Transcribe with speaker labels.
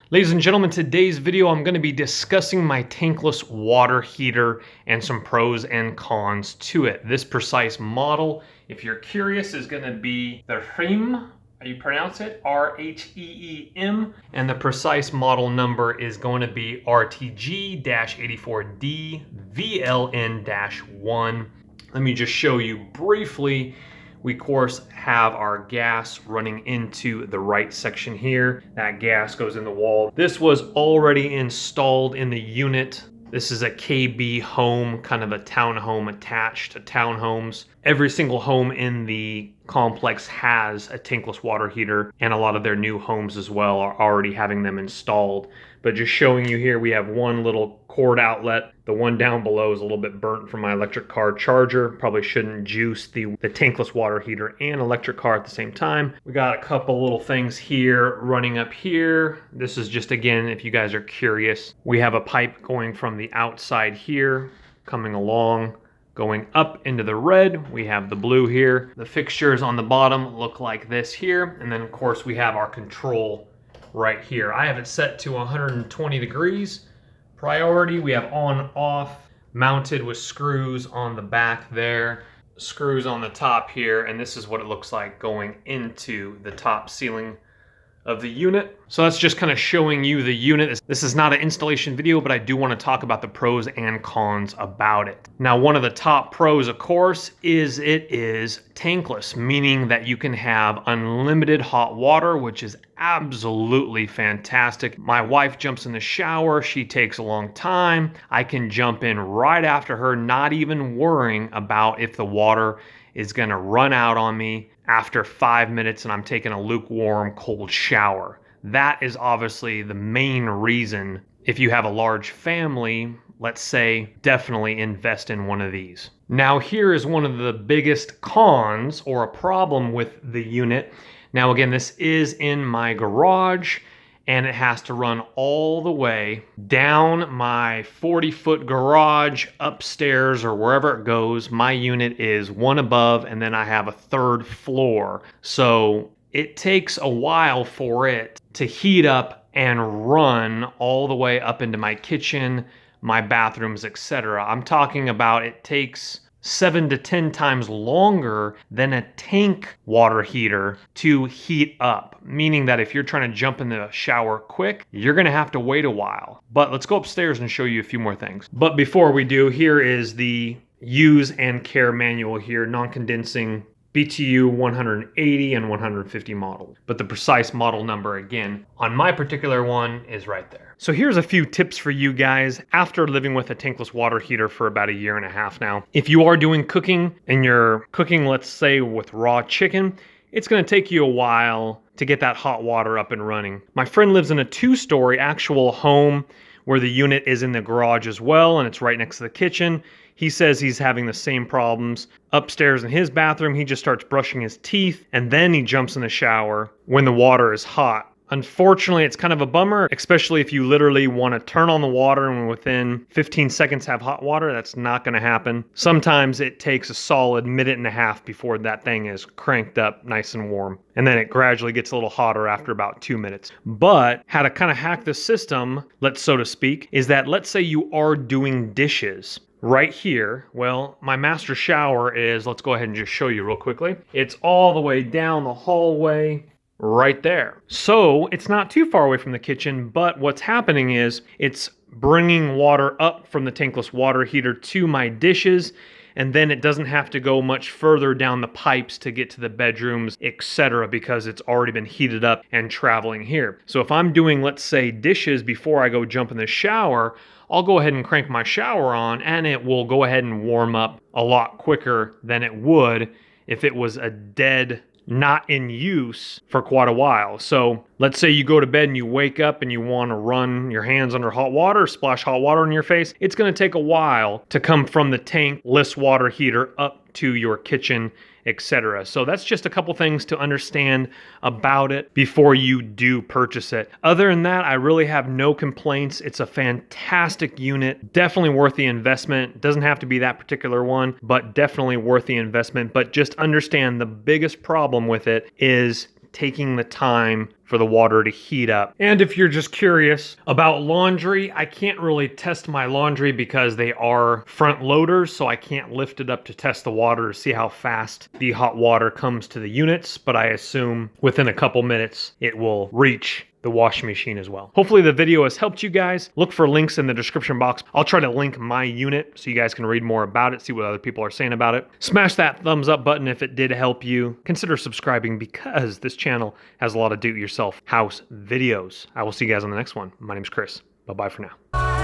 Speaker 1: Ladies and gentlemen, today's video I'm going to be discussing my tankless water heater and some pros and cons to it. This precise model, if you're curious, is going to be the Rheem, you pronounce it, R-H-E-E-M, and the precise model number is going to be RTG-84D VLN-1. Let me just show you briefly. We, of course, have our gas running into the right section here. That gas goes in the wall. This was already installed in the unit. This is a KB home, kind of a townhome attached to townhomes. Every single home in the complex has a tankless water heater, and a lot of their new homes as well are already having them installed. But just showing you here, we have one little cord outlet. The one down below is a little bit burnt from my electric car charger. Probably shouldn't juice the tankless water heater and electric car at the same time. We got a couple little things here running up here. This is just, again, if you guys are curious, we have a pipe going from the outside here, coming along, going up into the red. We have the blue here. The fixtures on the bottom look like this here. And then, of course, we have our control right here. I have it set to 120 degrees. Priority, we have on, off, mounted with screws on the back there, screws on the top here, and this is what it looks like going into the top ceiling of the unit. So that's just kind of showing you the unit. This is not an installation video, but I do want to talk about the pros and cons about it. Now, one of the top pros, of course, is it is tankless, meaning that you can have unlimited hot water, which is absolutely fantastic. My wife jumps in the shower. She takes a long time. I can jump in right after her, not even worrying about if the water is going to run out on me after 5 minutes and I'm taking a lukewarm cold shower. That is obviously the main reason. If you have a large family, let's say, definitely invest in one of these. Now, here is one of the biggest cons or a problem with the unit. Now, again, this is in my garage, and it has to run all the way down my 40-foot garage, upstairs, or wherever it goes. My unit is one above, and then I have a third floor. So it takes a while for it to heat up and run all the way up into my kitchen, my bathrooms, etc. I'm talking about it takes 7 to 10 times longer than a tank water heater to heat up, meaning that if you're trying to jump in the shower quick, you're going to have to wait a while. But let's go upstairs and show you a few more things. But before we do, here is the use and care manual here, non-condensing BTU 180 and 150 model. But the precise model number, again, on my particular one is right there. So here's a few tips for you guys after living with a tankless water heater for about 1.5 years now. If you are doing cooking and you're cooking, let's say, with raw chicken, it's going to take you a while to get that hot water up and running. My friend lives in a 2-story actual home where the unit is in the garage as well, and it's right next to the kitchen. He says he's having the same problems. Upstairs in his bathroom, he just starts brushing his teeth, and then he jumps in the shower when the water is hot. Unfortunately, it's kind of a bummer, especially if you literally want to turn on the water and within 15 seconds have hot water. That's not going to happen. Sometimes it takes a solid 1.5 minutes before that thing is cranked up nice and warm. And then it gradually gets a little hotter after about 2 minutes. But how to kind of hack the system, so to speak, is that let's say you are doing dishes. Right here, well, my master shower is, let's go ahead and just show you real quickly. It's all the way down the hallway right there. So it's not too far away from the kitchen, but what's happening is it's bringing water up from the tankless water heater to my dishes, and then it doesn't have to go much further down the pipes to get to the bedrooms, etc., because it's already been heated up and traveling here. So if I'm doing, let's say, dishes before I go jump in the shower, I'll go ahead and crank my shower on, and it will go ahead and warm up a lot quicker than it would if it was a dead, not in use for quite a while. So let's say you go to bed and you wake up and you want to run your hands under hot water, splash hot water in your face. It's going to take a while to come from the tankless water heater up to your kitchen, etc. So that's just a couple things to understand about it before you do purchase it. Other than that, I really have no complaints. It's a fantastic unit, definitely worth the investment. Doesn't have to be that particular one, but definitely worth the investment. But just understand the biggest problem with it is taking the time for the water to heat up. And if you're just curious about laundry, I can't really test my laundry because they are front loaders, so I can't lift it up to test the water to see how fast the hot water comes to the units, but I assume within a couple minutes it will reach the washing machine as well. Hopefully the video has helped you guys. Look for links in the description box. I'll try to link my unit so you guys can read more about it, see what other people are saying about it. Smash that thumbs up button if it did help you. Consider subscribing because this channel has a lot of do-it-yourself house videos. I will see you guys on the next one. My name's Chris. Bye-bye for now.